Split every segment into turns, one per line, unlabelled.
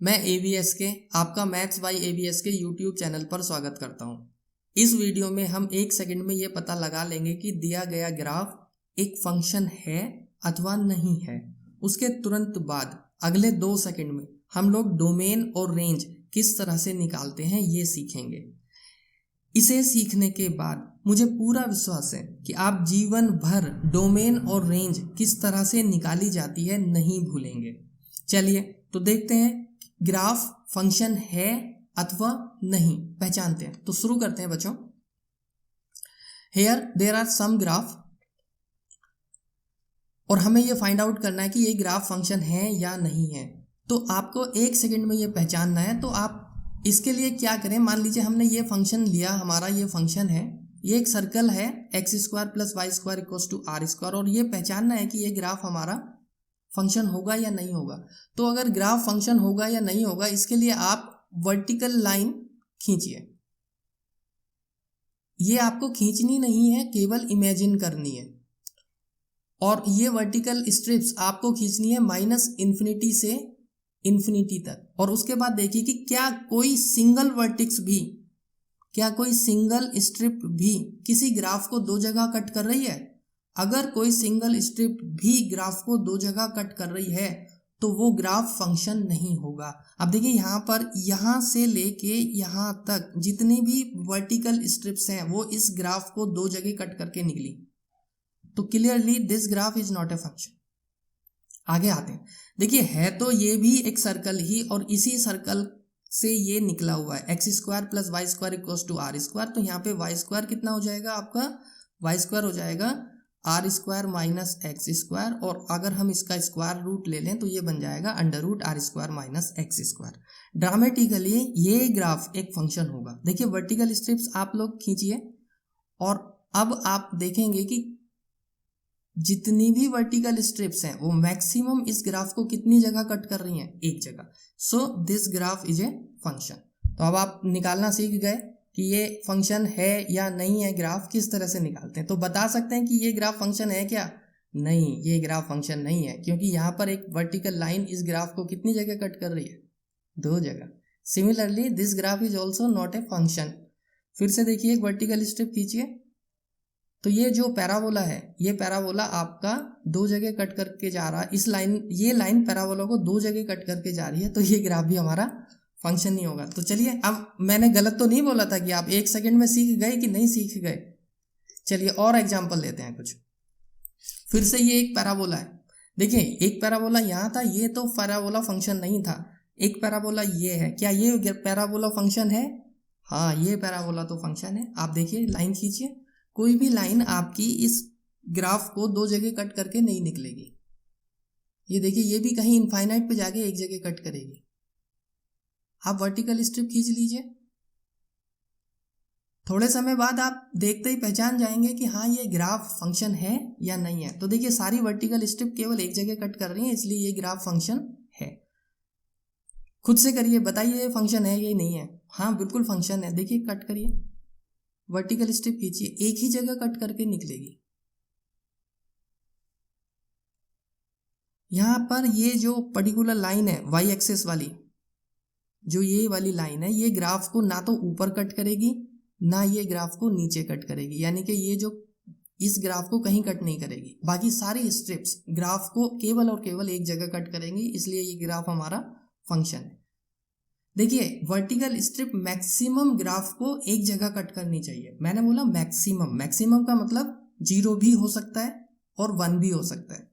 मैं ABS के आपका मैथ्स बाय ABS के YouTube चैनल पर स्वागत करता हूं। इस वीडियो में हम 1 सेकंड में ये पता लगा लेंगे कि दिया गया ग्राफ एक फंक्शन है अथवा नहीं है। उसके तुरंत बाद अगले 2 सेकंड में हम लोग डोमेन और रेंज किस तरह से निकालते हैं ये सीखेंगे। इसे सीखने के बाद मुझे पूरा विश्वास है कि आप जीवन भर डोमेन और रेंज किस तरह से निकाली जाती है नहीं भूलेंगे। चलिए तो देखते हैं ग्राफ फंक्शन है अथवा नहीं, पहचानते हैं। तो शुरू करते हैं बच्चों। Here there are some graph और हमें ये फाइंड आउट करना है कि ये ग्राफ फंक्शन है या नहीं है। तो आपको 1 सेकंड में ये पहचानना है। तो आप इसके लिए क्या करें, मान लीजिए हमने ये फंक्शन लिया, हमारा ये फंक्शन है, ये एक सर्कल है x² + y² = r², और ये पहचानना है कि ये ग्राफ हमारा फंक्शन होगा या नहीं होगा। तो अगर ग्राफ फंक्शन होगा या नहीं होगा, इसके लिए आप वर्टिकल लाइन खींचिए। ये आपको खींचनी नहीं है, केवल इमेजिन करनी है। और ये वर्टिकल स्ट्रिप्स आपको खींचनी है -∞ से ∞ तक। और उसके बाद देखिए कि क्या कोई सिंगल वर्टिक्स भी, क्या कोई सिंगल स्ट्रिप भी किसी ग्राफ को 2 जगह कट कर रही है। अगर कोई सिंगल स्ट्रिप भी ग्राफ को 2 जगह कट कर रही है तो वो ग्राफ फंक्शन नहीं होगा। अब देखिए यहाँ पर, यहाँ से लेके यहाँ तक जितनी भी वर्टिकल स्ट्रिप्स हैं वो इस ग्राफ को 2 जगह कट करके निकली। तो clearly this graph is not a function. आगे आते हैं। देखिए है तो ये भी एक सर्कल ही, और इसी सर्कल से ये निकला हुआ है x² + y² = r²। तो यहाँ पे y² कितना हो जाएगा आपका, y² हो जाएगा r² - x², और अगर हम इसका स्क्वायर रूट ले लें तो ये बन जाएगा √r² - x²। ड्रामेटिकली ये ग्राफ एक फंक्शन होगा। देखिए वर्टिकल स्ट्रिप्स आप लोग खींचिए और अब आप देखेंगे कि जितनी भी वर्टिकल स्ट्रिप्स हैं वो मैक्सिमम इस ग्राफ को कितनी जगह कट कर रही हैं, एक जगह। So this graph is a function. तो अब आप निकालना सीख गए कि ये फंक्शन है या नहीं है। ग्राफ किस तरह से निकालते हैं, तो बता सकते हैं कि ये ग्राफ फंक्शन है क्या? नहीं, ये ग्राफ फंक्शन नहीं है, क्योंकि यहाँ पर एक वर्टिकल लाइन इस ग्राफ को कितनी जगह कट कर रही है, 2 जगह। Similarly this graph is also not a function. फिर से देखिए, एक वर्टिकल स्ट्रिप खींचिए। तो ये जो पैराबोला है, ये पैराबोला आपका 2 जगह कट करके जा रहा है। इस लाइन, ये लाइन पैराबोला को 2 जगह कट करके जा रही है, तो ये ग्राफ भी हमारा फंक्शन नहीं होगा। तो चलिए, अब मैंने गलत तो नहीं बोला था कि आप 1 सेकंड में सीख गए कि नहीं सीख गए। चलिए और एग्जांपल लेते हैं कुछ। फिर से ये एक पैराबोला है। देखिए एक पैराबोला यहाँ था, ये तो पैराबोला फंक्शन नहीं था। एक पैराबोला ये है, क्या ये पैराबोला फंक्शन है? हाँ, ये पैराबोला तो फंक्शन है। आप देखिए, लाइन खींचिए। कोई भी लाइन आपकी इस ग्राफ को 2 जगह कट करके नहीं निकलेगी। ये देखिए, ये भी कहीं इनफाइनाइट पे जाके एक जगह कट करेगी। आप वर्टिकल स्ट्रिप खींच लीजिए, थोड़े समय बाद आप देखते ही पहचान जाएंगे कि हाँ ये ग्राफ फंक्शन है या नहीं है। तो देखिए सारी वर्टिकल स्ट्रिप केवल एक जगह कट कर रही है, इसलिए ये ग्राफ फंक्शन है। खुद से करिए, बताइए ये फंक्शन है या नहीं है। हाँ बिल्कुल फंक्शन है। देखिए कट करिए, वर्टिकल स्ट्रिप खींचिए, एक ही जगह कट करके निकलेगी। यहाँ पर ये जो पर्टिकुलर लाइन है y एक्सिस वाली, जो ये वाली लाइन है, ये ग्राफ को ना तो ऊपर कट करेगी ना ये ग्राफ को नीचे कट करेगी, यानी कि ये जो इस ग्राफ को कहीं कट नहीं करेगी। बाकी सारी स्ट्रिप्स ग्राफ को केवल और केवल एक जगह कट करेंगी, इसलिए ये ग्राफ हमारा फंक्शन है। देखिए वर्टिकल स्ट्रिप मैक्सिमम ग्राफ को एक जगह कट करनी चाहिए। मैंने बोला मैक्सिमम, मैक्सिमम का मतलब 0 भी हो सकता है और 1 भी हो सकता है।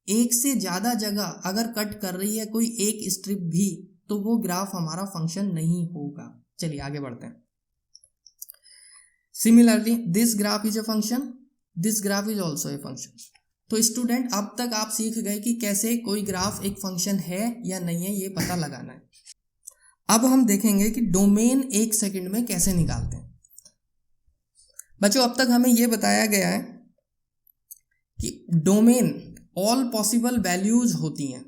एक से ज्यादा जगह अगर कट कर रही है कोई एक स्ट्रिप भी, तो वो ग्राफ हमारा फंक्शन नहीं होगा। चलिए आगे बढ़ते हैं। Similarly this graph is a function, this graph is also a function. तो स्टूडेंट अब तक आप सीख गए कि कैसे कोई ग्राफ एक फंक्शन है या नहीं है, ये पता लगाना है। अब हम देखेंगे कि डोमेन 1 सेकंड में कैसे निकालते हैं। बच्चों अब तक हमें यह बताया गया है कि डोमेन ऑल पॉसिबल वैल्यूज होती हैं,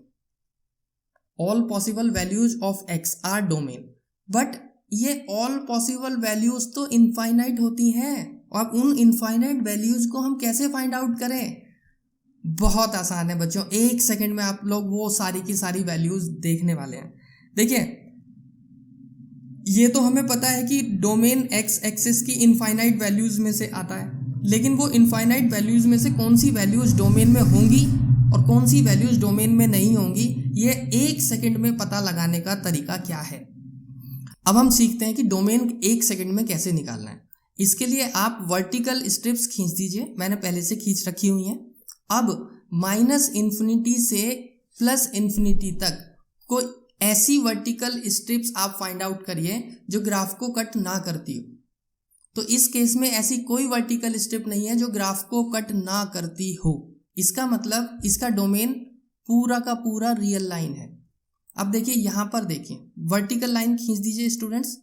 all possible values of x are domain. But ये ऑल पॉसिबल वैल्यूज तो इनफाइनाइट होती हैं, और उन इनफाइनाइट वैल्यूज को हम कैसे फाइंड आउट करें? बहुत आसान है बच्चों, 1 सेकंड में आप लोग वो सारी की सारी वैल्यूज देखने वाले हैं। देखिए ये तो हमें पता है कि डोमेन एक्स एक्सिस की इनफाइनाइट वैल्यूज में से आता है, लेकिन वो इनफाइनाइट वैल्यूज में से कौन सी वैल्यूज डोमेन में होंगी और कौन सी वैल्यूज डोमेन में नहीं होंगी, ये 1 सेकंड में पता लगाने का तरीका क्या है। अब हम सीखते हैं कि डोमेन 1 सेकंड में कैसे निकालना है। इसके लिए आप वर्टिकल स्ट्रिप्स खींच दीजिए, मैंने पहले से खींच रखी हुई हैं। अब -इन्फिनिटी से +इन्फिनिटी तक कोई ऐसी वर्टिकल स्ट्रिप्स आप फाइंड आउट करिए जो ग्राफ को कट ना करती हो। तो इस केस में ऐसी कोई वर्टिकल स्ट्रिप नहीं है जो ग्राफ को कट ना करती हो। इसका मतलब इसका डोमेन पूरा का पूरा रियल लाइन है। अब देखिए यहां पर देखिए वर्टिकल लाइन खींच दीजिए students.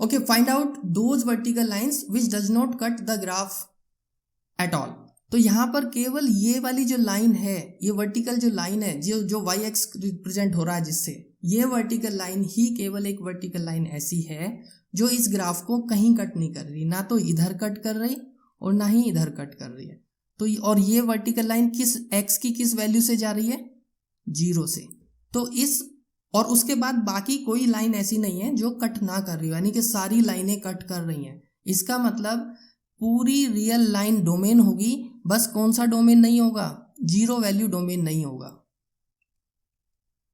Okay, find out those vertical lines which does not cut the graph at all. तो यहां पर केवल ये वाली जो लाइन है, ये वर्टिकल जो लाइन है जो वाई एक्स रिप्रेजेंट हो रहा है जिससे, ये वर्टिकल लाइन ही केवल एक वर्टिकल लाइन ऐसी है जो इस ग्राफ को कहीं कट नहीं कर रही, ना तो इधर कट कर रही और ना ही इधर कट कर रही है। तो और ये वर्टिकल लाइन किस एक्स की किस वैल्यू से जा रही है, 0 से। तो इस और उसके बाद बाकी कोई लाइन ऐसी नहीं है जो कट ना कर रही हो, यानी कि सारी लाइनें कट कर रही हैं। इसका मतलब पूरी रियल लाइन डोमेन होगी, बस कौन सा डोमेन नहीं होगा, 0 वैल्यू डोमेन नहीं होगा।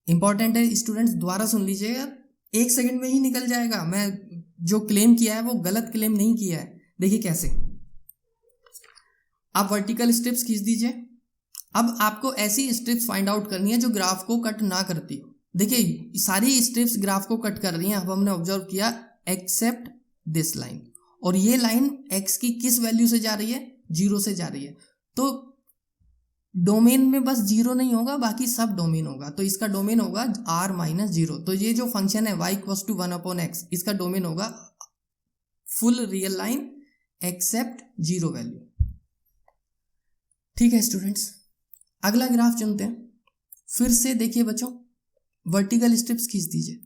इंपॉर्टेंट है स्टूडेंट्स, दोबारा सुन लीजिएगा, 1 सेकंड में ही निकल जाएगा। मैं जो क्लेम किया है वो गलत क्लेम नहीं किया है। देखिए कैसे, आप वर्टिकल स्ट्रिप्स खींच दीजिए। अब आपको ऐसी स्ट्रिप्स फाइंड आउट करनी है जो ग्राफ को कट ना करती हो। देखिए सारी स्ट्रिप्स ग्राफ को कट कर रही हैं, अब हमने ऑब्जर्व किया एक्सेप्ट दिस लाइन। और ये लाइन एक्स की किस वैल्यू से जा रही है, 0 से जा रही है। तो डोमेन में बस 0 नहीं होगा, बाकी सब डोमेन होगा। तो इसका डोमेन होगा r-0। तो ये जो फंक्शन है y=1/x, इसका डोमेन होगा full real line except 0 value. ठीक है स्टूडेंट्स, अगला ग्राफ चुनते हैं। फिर से देखिए बच्चों, वर्टिकल स्ट्रिप्स खींच दीजिए।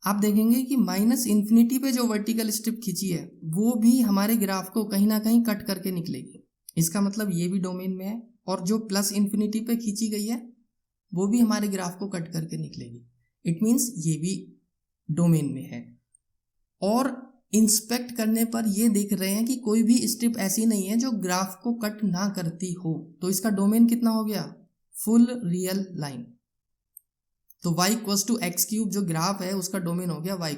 आप देखेंगे कि -इन्फिनिटी पे जो वर्टिकल स्ट्रिप खींची है वो भी हमारे ग्राफ को कहीं ना कहीं कट करके निकलेगी। इसका मतलब ये भी डोमेन में है, और जो +इन्फिनिटी पे खींची गई है वो भी हमारे ग्राफ को कट करके निकलेगी। इट मीन्स ये भी डोमेन में है। और इंस्पेक्ट करने पर ये देख रहे हैं कि कोई भी स्ट्रिप ऐसी नहीं है जो ग्राफ को कट ना करती हो। तो इसका डोमेन कितना हो गया, फुल रियल लाइन। तो y=x³ जो ग्राफ है उसका डोमेन हो गया y=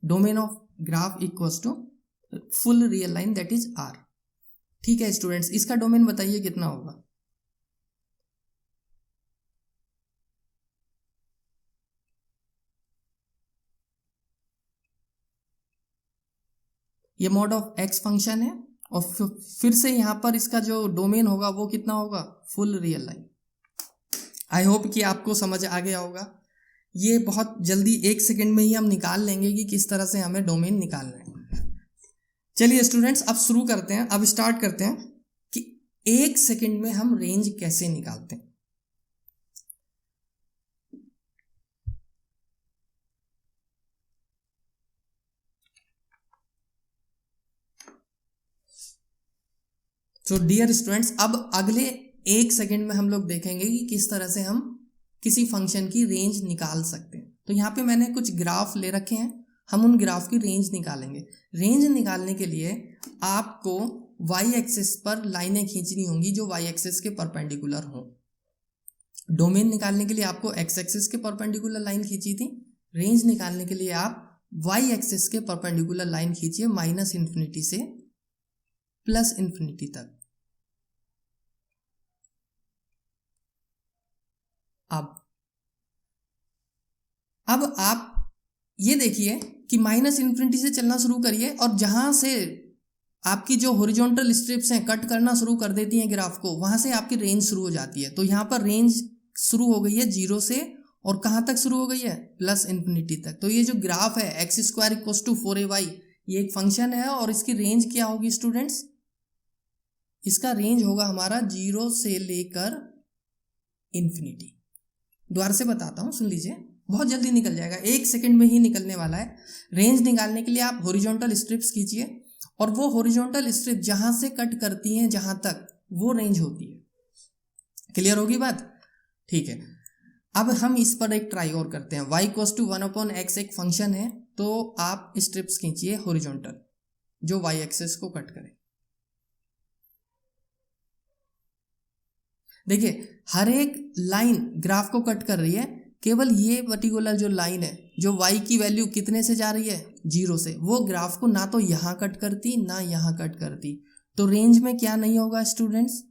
domain of graph = full real line, that is r। ठीक है स्टूडेंट्स, इसका डोमेन बताइए कितना होगा। ये mod ऑफ x फंक्शन है, और फिर से यहां पर इसका जो डोमेन होगा वो कितना होगा, full real line. I hope कि आपको समझ आ गया होगा। ये बहुत जल्दी 1 सेकंड में ही हम निकाल लेंगे कि किस तरह से हमें डोमेन निकालना है। चलिए स्टूडेंट्स, अब शुरू करते हैं, अब स्टार्ट करते हैं कि 1 सेकंड में हम रेंज कैसे निकालते हैं। तो डियर स्टूडेंट्स, अब अगले 1 सेकंड में हम लोग देखेंगे कि किस तरह से हम किसी फंक्शन की रेंज निकाल सकते हैं। तो यहाँ पे मैंने कुछ ग्राफ ले रखे हैं, हम उन ग्राफ की रेंज निकालेंगे। रेंज निकालने के लिए आपको वाई एक्सिस पर लाइनें खींचनी होंगी जो वाई एक्सिस के परपेंडिकुलर हों। डोमेन निकालने के लिए आपको एक्स एक्सिस के परपेंडिकुलर लाइन खींची थी। रेंज निकालने के लिए आप वाई एक्सिस के परपेंडिकुलर लाइन खींचिए -इन्फिनिटी से +इन्फिनिटी तक। अब आप ये देखिए कि -इन्फिनिटी से चलना शुरू करिए, और जहां से आपकी जो हॉरिजॉन्टल स्ट्रिप्स हैं कट करना शुरू कर देती हैं ग्राफ को, वहां से आपकी रेंज शुरू हो जाती है। तो यहाँ पर रेंज शुरू हो गई है 0 से, और कहाँ तक शुरू हो गई है, +इन्फिनिटी तक। तो ये जो ग्राफ है x² = 4ay, ये एक फंक्शन है, और इसकी रेंज क्या होगी स्टूडेंट्स, इसका रेंज होगा हमारा 0 से लेकर इन्फिनिटी। दोबारा से बताता हूँ, सुन लीजिए। बहुत जल्दी निकल जाएगा, 1 सेकंड में ही निकलने वाला है। रेंज निकालने के लिए आप हॉरिजॉन्टल स्ट्रिप्स खींचिए और वो हॉरिजॉन्टल स्ट्रिप जहां से कट करती हैं जहां तक, वो रेंज होती है। क्लियर होगी बात? ठीक है, अब हम इस पर एक ट्राई और करते हैं। y = 1/x एक फंक्शन है, तो आप स्ट्रिप्स खींचिए हॉरिजॉन्टल जो y एक्सिस को कट करे। देखिए हर एक लाइन ग्राफ को कट कर रही है, केवल ये पर्टिकुलर जो लाइन है जो y की वैल्यू कितने से जा रही है, 0 से, वो ग्राफ को ना तो यहाँ कट करती ना यहाँ कट करती, तो रेंज में क्या नहीं होगा स्टूडेंट्स,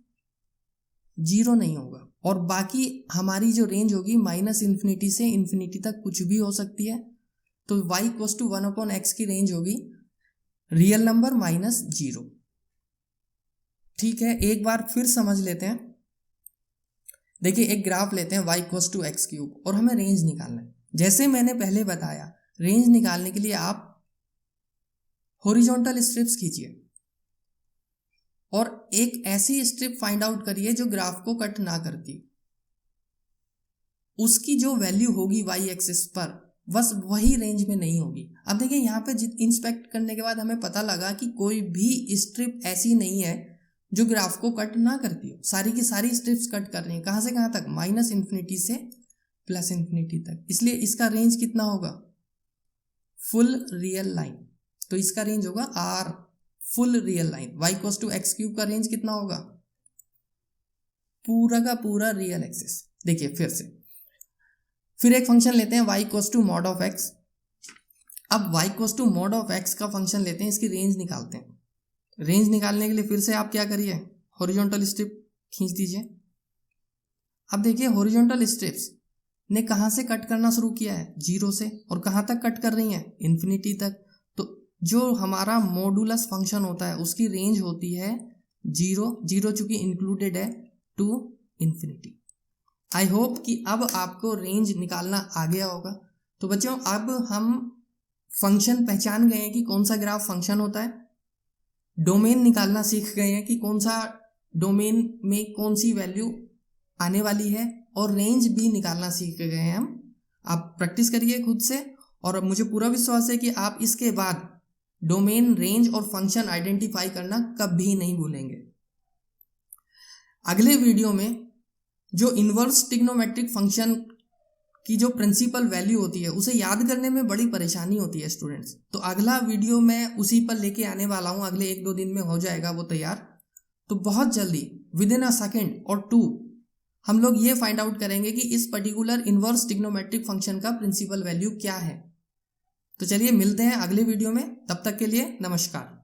0 नहीं होगा। और बाकी हमारी जो रेंज होगी -∞ से इन्फिनिटी तक कुछ भी हो सकती है। तो y = 1/x की रेंज होगी रियल नंबर -0। ठीक है, एक बार फिर समझ लेते हैं। देखिए एक ग्राफ लेते हैं y = x³ और हमें रेंज निकालना है। जैसे मैंने पहले बताया, रेंज निकालने के लिए आप हॉरिजॉन्टल स्ट्रिप्स खींचिए और एक ऐसी स्ट्रिप फाइंड आउट करिए जो ग्राफ को कट ना करती, उसकी जो वैल्यू होगी y एक्सिस पर बस वही रेंज में नहीं होगी। अब देखिए यहाँ पे इंस्पेक्ट करने के बाद हमें पता लगा कि कोई भी स्ट्रिप ऐसी नहीं है जो ग्राफ को कट ना करती हो, सारी की सारी स्ट्रिप्स कट कर रही हैं। कहाँ से कहाँ तक, -∞ से +∞ तक। इसलिए इसका रेंज कितना होगा, फुल रियल लाइन, तो इसका रेंज होगा R full real line. y = x³ का रेंज कितना होगा, पूरा का पूरा रियल एक्सिस। देखिए फिर एक फंक्शन लेते हैं y = mod of x। अब y = mod of x का फंक्शन लेते हैं, इसकी रेंज निकालते हैं। रेंज निकालने के लिए फिर से आप क्या करिए, हॉरिजॉन्टल स्ट्रिप खींच दीजिए। अब देखिए हॉरिजॉन्टल स्ट्रिप्स ने कहाँ से कट करना शुरू किया है, 0 से, और कहाँ तक कट कर रही हैं, इन्फिनिटी तक। तो जो हमारा मॉडुलस फंक्शन होता है उसकी रेंज होती है 0 चूंकि इंक्लूडेड है, टू इन्फिनिटी। आई होप कि अब आपको रेंज निकालना आ गया होगा। तो बच्चों अब हम फंक्शन पहचान गए हैं कि कौन सा ग्राफ फंक्शन होता है, डोमेन निकालना सीख गए हैं कि कौन सा डोमेन में कौन सी वैल्यू आने वाली है, और रेंज भी निकालना सीख गए हैं हम। आप प्रैक्टिस करिए खुद से, और मुझे पूरा विश्वास है कि आप इसके बाद डोमेन, रेंज और फंक्शन आइडेंटिफाई करना कभी नहीं भूलेंगे। अगले वीडियो में जो इनवर्स ट्रिग्नोमेट्रिक फंक्शन की जो प्रिंसिपल वैल्यू होती है उसे याद करने में बड़ी परेशानी होती है स्टूडेंट्स, तो अगला वीडियो मैं उसी पर लेके आने वाला हूं। अगले 1-2 दिन में हो जाएगा वो तैयार। तो बहुत जल्दी विदिन अ सेकेंड और 2 हम लोग ये फाइंड आउट करेंगे कि इस पर्टिकुलर इनवर्स ट्रिग्नोमेट्रिक फंक्शन का प्रिंसिपल वैल्यू क्या है। तो चलिए मिलते हैं अगले वीडियो में, तब तक के लिए नमस्कार।